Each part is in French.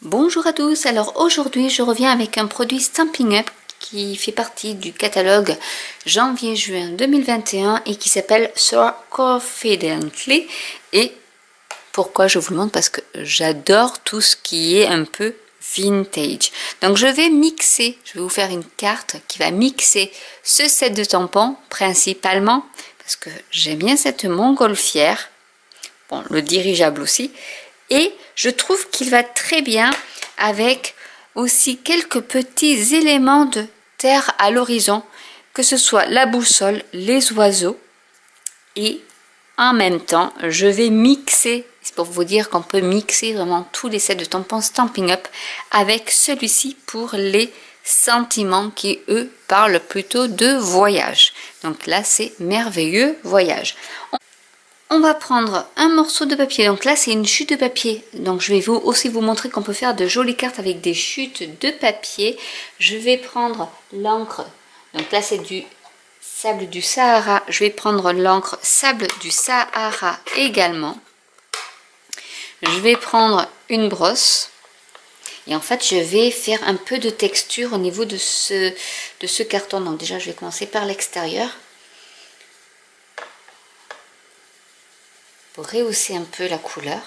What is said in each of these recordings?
Bonjour à tous, alors aujourd'hui je reviens avec un produit Stampin' Up qui fait partie du catalogue janvier-juin 2021 et qui s'appelle So Confidently. Et pourquoi je vous le montre? Parce que j'adore tout ce qui est un peu vintage. Donc je vais vous faire une carte qui va mixer ce set de tampons principalement parce que j'aime bien cette montgolfière, bon, le dirigeable aussi. Et je trouve qu'il va très bien avec aussi quelques petits éléments de terre à l'horizon, que ce soit la boussole, les oiseaux. Et en même temps, je vais mixer, c'est pour vous dire qu'on peut mixer vraiment tous les sets de tampons Stampin' Up avec celui-ci pour les sentiments qui, eux, parlent plutôt de voyage. Donc là, c'est merveilleux voyage. On va prendre un morceau de papier, donc là c'est une chute de papier, donc je vais aussi vous montrer qu'on peut faire de jolies cartes avec des chutes de papier. Je vais prendre l'encre, donc là c'est du sable du Sahara, je vais prendre l'encre sable du Sahara également. Je vais prendre une brosse et en fait je vais faire un peu de texture au niveau de ce carton. Donc déjà je vais commencer par l'extérieur, pour rehausser un peu la couleur.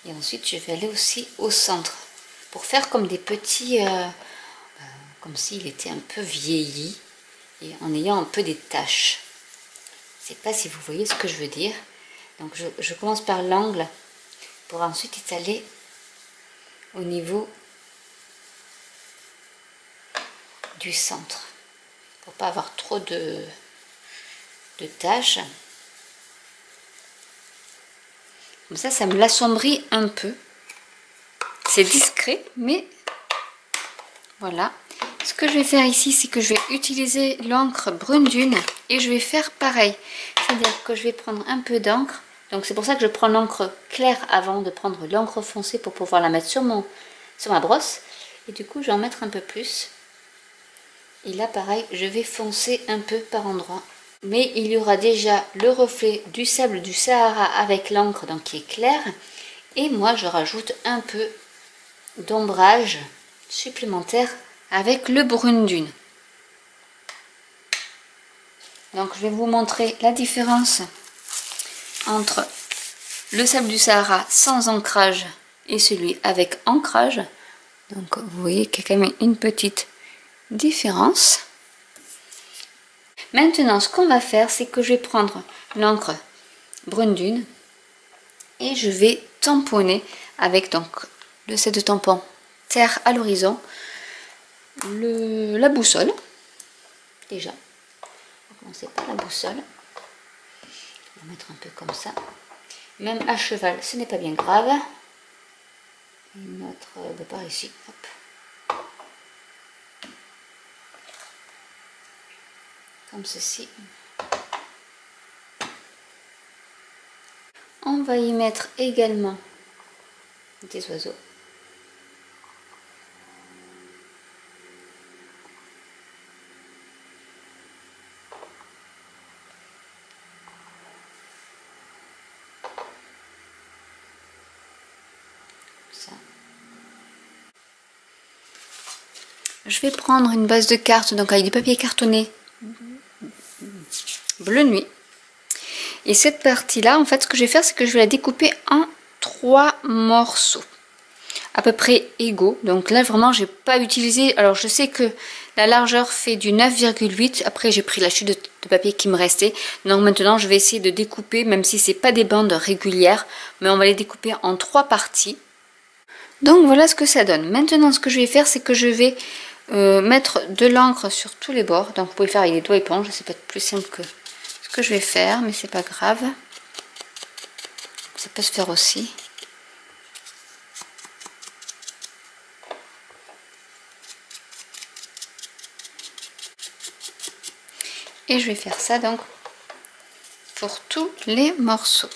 Et ensuite je vais aller aussi au centre pour faire comme des petits comme s'il était un peu vieilli et en ayant un peu des taches. Je ne sais pas si vous voyez ce que je veux dire. Donc je commence par l'angle pour ensuite étaler au niveau du centre pour pas avoir trop de taches. Comme ça me l'assombrit un peu. C'est discret, mais voilà. Ce que je vais faire ici, c'est que je vais utiliser l'encre brune dune et je vais faire pareil. C'est-à-dire que je vais prendre un peu d'encre. Donc c'est pour ça que je prends l'encre claire avant de prendre l'encre foncée pour pouvoir la mettre sur ma brosse. Et du coup, je vais en mettre un peu plus. Et là, pareil, je vais foncer un peu par endroits. Mais il y aura déjà le reflet du sable du Sahara avec l'encre donc qui est claire, et moi je rajoute un peu d'ombrage supplémentaire avec le brune dune. Donc je vais vous montrer la différence entre le sable du Sahara sans ancrage et celui avec ancrage. Donc vous voyez qu'il y a quand même une petite différence. Maintenant, ce qu'on va faire, c'est que je vais prendre l'encre brune dune et je vais tamponner avec donc le set de tampons terre à l'horizon, la boussole. Déjà, on va commencer par la boussole. On va mettre un peu comme ça. Même à cheval, ce n'est pas bien grave. Et notre par ici. Hop. Comme ceci. On va y mettre également des oiseaux. Ça. Je vais prendre une base de cartes, donc avec du papier cartonné bleu nuit. Et cette partie là, en fait, ce que je vais faire, c'est que je vais la découper en 3 morceaux à peu près égaux. Donc là vraiment j'ai pas utilisé, alors je sais que la largeur fait du 9,8, après j'ai pris la chute de papier qui me restait. Donc maintenant je vais essayer de découper, même si c'est pas des bandes régulières, mais on va les découper en 3 parties. Donc voilà ce que ça donne. Maintenant ce que je vais faire, c'est que je vais mettre de l'encre sur tous les bords. Donc vous pouvez faire avec des doigts éponges, c'est peut-être plus simple que ce que je vais faire, mais c'est pas grave, ça peut se faire aussi. Et je vais faire ça donc pour tous les morceaux.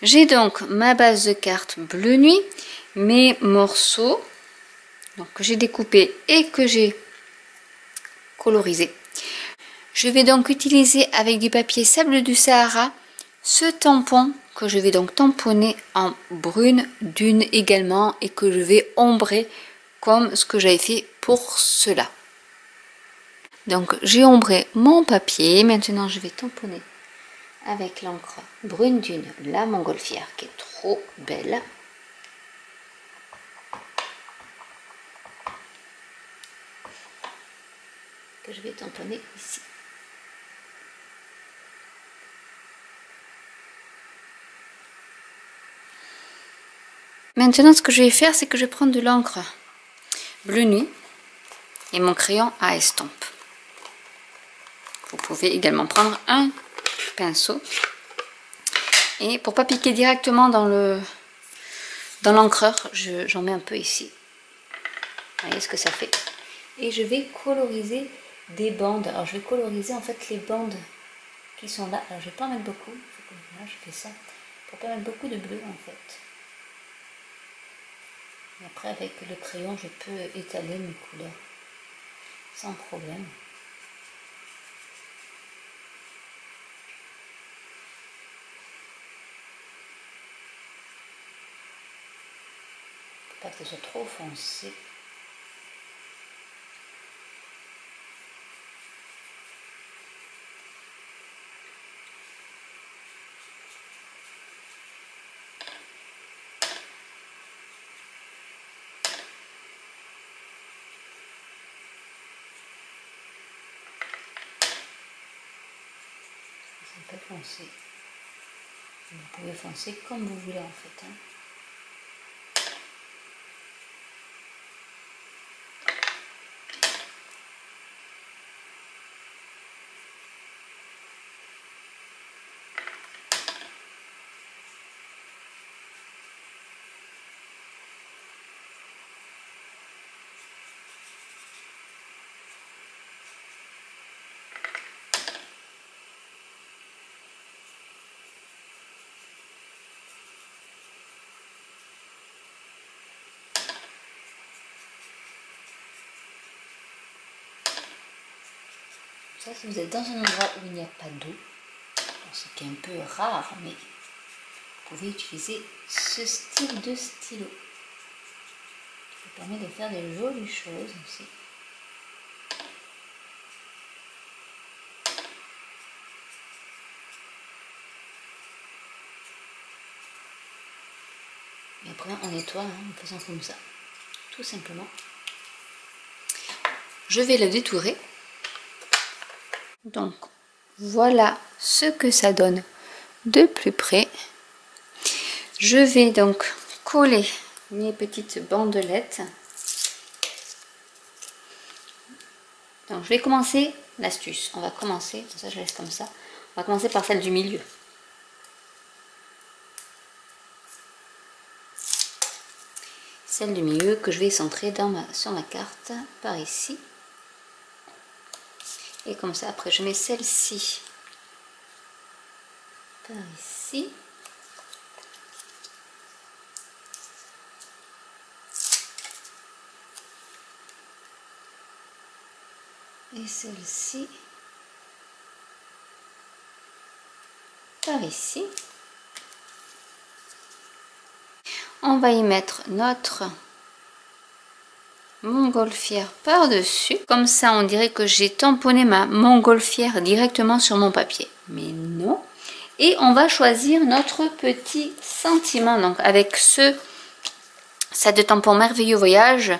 J'ai donc ma base de cartes bleu nuit, mes morceaux donc, que j'ai découpés et que j'ai colorisé. Je vais donc utiliser avec du papier sable du Sahara ce tampon que je vais donc tamponner en brune dune également et que je vais ombrer comme ce que j'avais fait pour cela. Donc j'ai ombré mon papier, maintenant je vais tamponner avec l'encre brune dune, la montgolfière qui est trop belle. Que je vais tamponner ici. Maintenant ce que je vais faire, c'est que je vais prendre de l'encre bleu nuit et mon crayon à estompe. Vous pouvez également prendre un pinceau et pour pas piquer directement dans l'encreur, j'en mets un peu ici. Vous voyez ce que ça fait. Et je vais coloriser des bandes. Alors je vais coloriser en fait les bandes qui sont là. Alors je vais pas en mettre beaucoup. Là je fais ça pour pas mettre beaucoup de bleu en fait. Et après avec le crayon je peux étaler mes couleurs sans problème. Pas que ce soit trop foncé. C'est un peu foncé. Vous pouvez foncer comme vous voulez en fait. Ça, si vous êtes dans un endroit où il n'y a pas d'eau, ce qui est un peu rare, mais vous pouvez utiliser ce style de stylo qui vous permet de faire des jolies choses aussi. Et après on nettoie en faisant comme ça, tout simplement. Je vais le détourer. Donc voilà ce que ça donne de plus près. Je vais donc coller mes petites bandelettes. Donc je vais commencer l'astuce. On va commencer, ça je laisse comme ça. On va commencer par celle du milieu. Celle du milieu que je vais centrer sur ma carte par ici. Et comme ça, après, je mets celle-ci par ici. Et celle-ci par ici. On va y mettre notre montgolfière par-dessus. Comme ça, on dirait que j'ai tamponné ma montgolfière directement sur mon papier. Mais non. Et on va choisir notre petit sentiment. Donc avec ce set de tampons Merveilleux Voyage.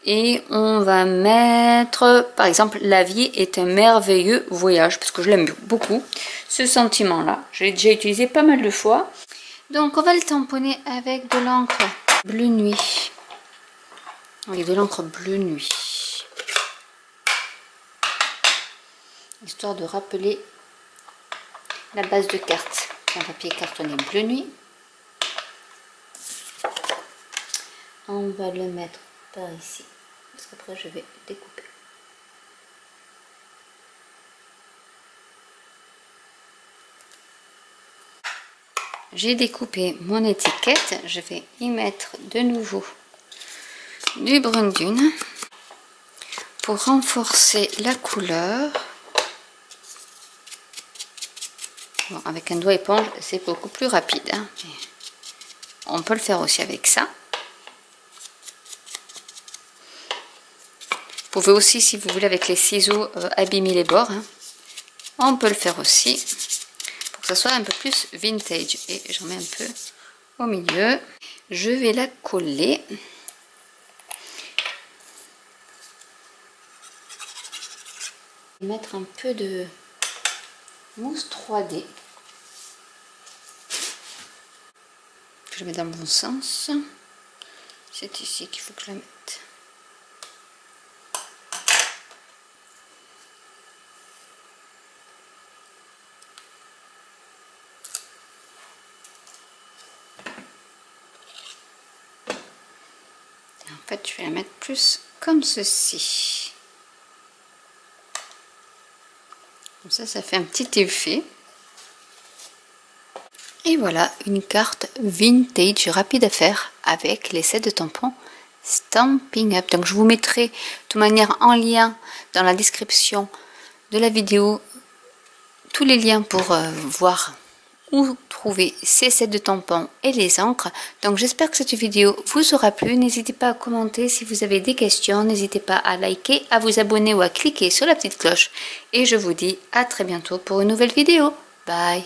Et on va mettre, par exemple, la vie est un merveilleux voyage. Parce que je l'aime beaucoup. Ce sentiment-là. Je l'ai déjà utilisé pas mal de fois. Donc on va le tamponner avec de l'encre bleu nuit. Oui, de l'encre bleu nuit. Histoire de rappeler la base de carte. Un papier cartonné bleu nuit. On va le mettre par ici. Parce qu'après je vais découper. J'ai découpé mon étiquette. Je vais y mettre de nouveau du brun dune pour renforcer la couleur. Bon, avec un doigt éponge, c'est beaucoup plus rapide. Hein. On peut le faire aussi avec ça. Vous pouvez aussi, si vous voulez, avec les ciseaux, abîmer les bords. Hein. On peut le faire aussi pour que ça soit un peu plus vintage. Et j'en mets un peu au milieu. Je vais la coller. Mettre un peu de mousse 3D. Je mets dans le bon sens. C'est ici qu'il faut que je la mette. En fait, je vais la mettre plus comme ceci. Comme ça fait un petit effet. Et voilà, une carte vintage rapide à faire avec les sets de tampons Stampin' Up. Donc je vous mettrai de toute manière en lien dans la description de la vidéo tous les liens pour voir où trouver ces sets de tampons et les encres. Donc j'espère que cette vidéo vous aura plu. N'hésitez pas à commenter si vous avez des questions. N'hésitez pas à liker, à vous abonner ou à cliquer sur la petite cloche. Et je vous dis à très bientôt pour une nouvelle vidéo. Bye!